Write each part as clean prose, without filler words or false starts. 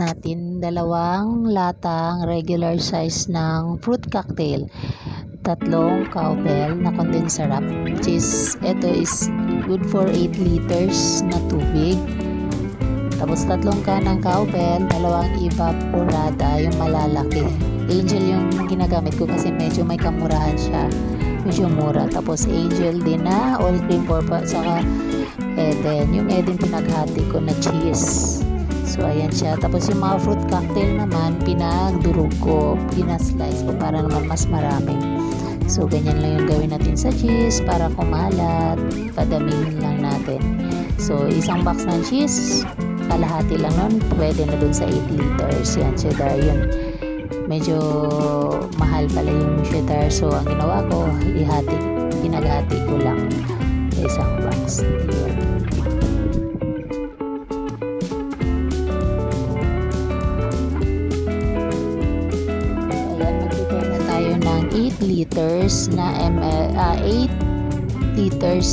natin dalawang latang regular size ng fruit cocktail, tatlong cowbell na condense syrup, which is ito is good for 8 liters na tubig. Tapos tatlong can ng cowbell, dalawang evaporada yung malalaki. Angel yung ginagamit ko kasi medyo may kamurahan siya, medyo mura. Tapos Angel din na all cream purpose, saka Eden, yung Eden pinaghati ko na cheese. So ayan siya. Tapos yung mga fruit cocktail naman pinagdurog ko, pinaslice ko para naman mas marami. So ganyan lang yung gawin natin sa cheese para kumalat, padamihin lang natin. So isang box ng cheese, kalahati lang nun, pwede na dun sa 8 liters. Yan, cheddar yun. Medyo mahal pala yung cheddar. So ang ginawa ko, pinaghati ko lang sa isang box. Yun. Ayan, mag-prepare na tayo ng 8 liters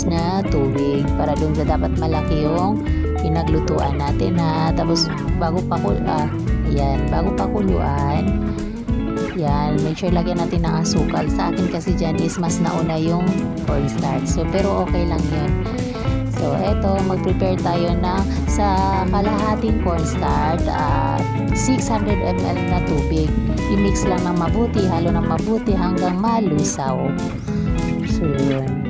na tubig para dun sa dapat malaki yung pinaglutuan natin ha. Tapos bago pakuluan, yan, make sure lagyan natin ng asukal. Sa akin kasi dyan is mas nauna yung cornstarch. So, pero okay lang yun. So, eto, mag-prepare tayo na sa kalahating cornstarch at 600 ml na tubig. I-mix lang ng mabuti, halo ng mabuti hanggang malusaw. So, yun.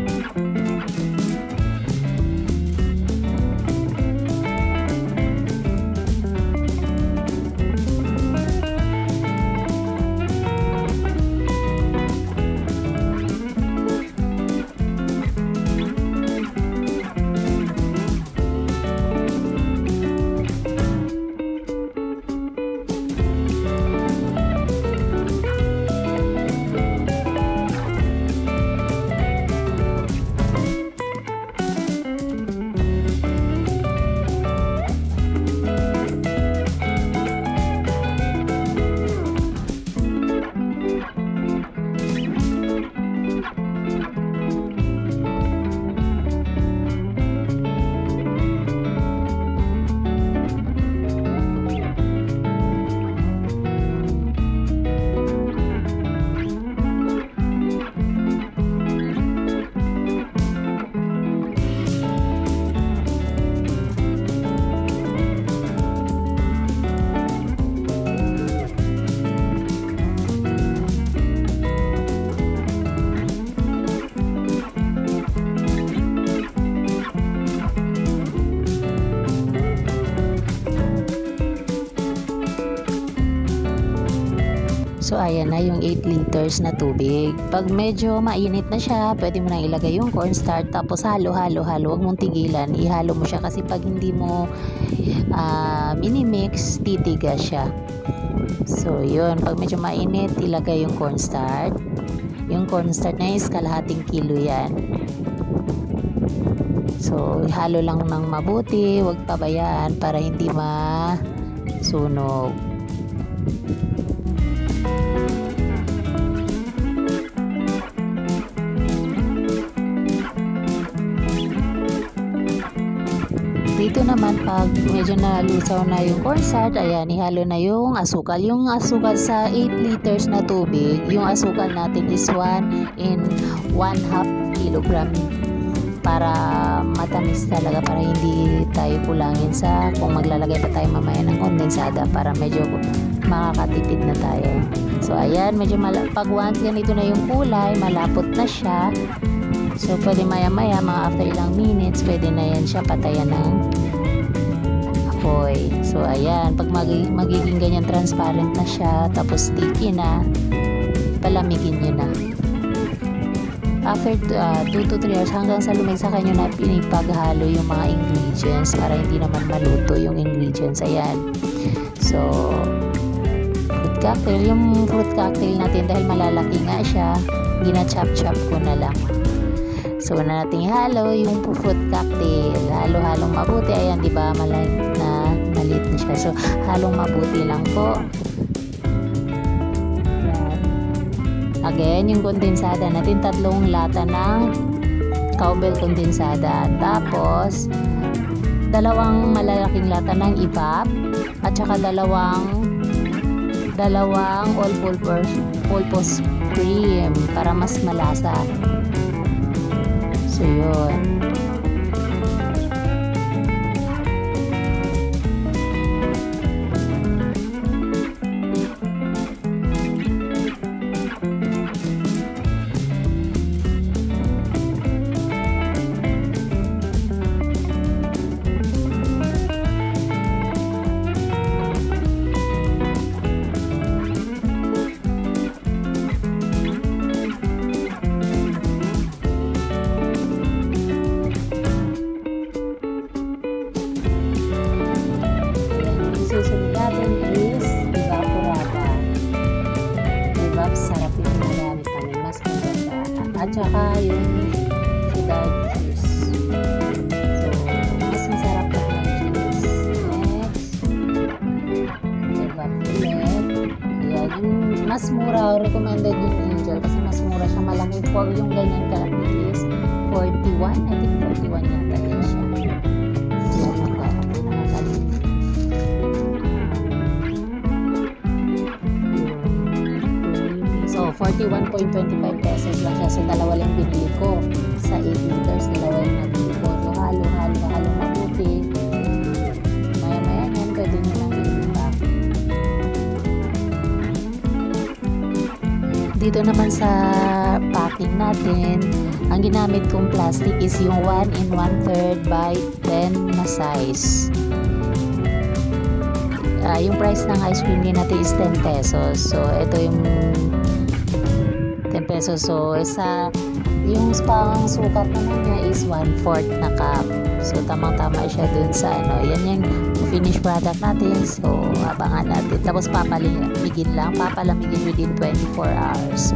So ayan na yung 8 liters na tubig. Pag medyo mainit na siya, pwede mo na ilagay yung cornstarch, tapos halo. Huwag mong tigilan. Ihalo mo siya kasi pag hindi mo minimix, titigas siya. So yun, pag medyo mainit, ilagay yung cornstarch. Yung cornstarch na is kalahating kilo yan. So ihalo lang ng mabuti, huwag pabayaan para hindi masunog. Dito naman pag medyo nalusaw na yung cornstarch, ayan, ihalo na yung asukal. Yung asukal sa 8 liters na tubig, yung asukal natin is 1 and 1/2 kilogram para matamis talaga, para hindi tayo kulangin sa kung maglalagay pa tayo mamaya ng kondensada, para medyo makakatipid na tayo. So ayan, medyo pag once ganito na yung kulay, malapot na siya. So, pwede maya-maya, mga after ilang minutes, pwede na yan siya patayan ng apoy. So, ayan. Pag magiging ganyan transparent na siya, tapos sticky na, palamigin nyo na. After 2 to 3 hours, hanggang sa lumigsakan nyo na pinipaghalo yung mga ingredients para hindi naman maluto yung ingredients. Ayan. So, fruit cocktail. Yung fruit cocktail natin, dahil malalaki nga siya, gina-chop-chop ko na lang. So, na natin ihalo yung fruit cocktail. Halo-halong mabuti. Ayan, di ba? Maliit na siya. So, halong mabuti lang po. Ayan. Again, yung kondensada natin, 3 lata ng cowbell kondensada. Tapos, 2 dalawang malalaking lata ng evap at saka dalawang all-purpose cream para mas malasa. So yun. Susunod natin is evaporada. Evap, sarap yung nagamit namin. Mas maganda. At saka yung sugar juice. So, mas masarap na ang juice. Next, evap ulit. Ayan. Yung mas mura, recommended yung Angel kasi mas mura siya. Malaki for yung ganyan kalaki is 41. I think 41 yata din siya. So, 41.25 pesos lang siya. So, dalawa lang binili ko. Sa 8 liters, dalawa yung nabili ko. So, halo mabuti. Maya-maya yan, pwede nyo lang iba. Dito naman sa packing natin, ang ginamit kong plastic is yung 1 1/3 by 10 na size. Yung price ng ice cream din natin is 10 pesos. So, ito yung 10 pesos. So, yung pang sukat naman niya is 1/4 na cup. So, tamang-tama siya dun sa yan yung finished product natin. So, abangan natin. Tapos, papalamigin within 24 hours.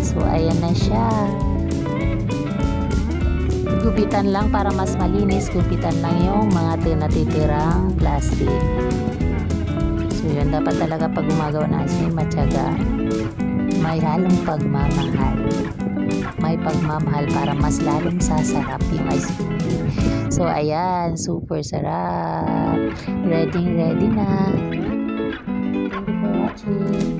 So, ayan na siya. Gupitan lang para mas malinis. Gupitan lang yung mga natitirang plastic. So, yun. Dapat talaga pag gumagawa ng ice cream, matyaga. May halong pagmamahal. May pagmamahal para mas lalong sasarap yung ice cream. So, ayan. Super sarap. Ready na. Thank you for watching.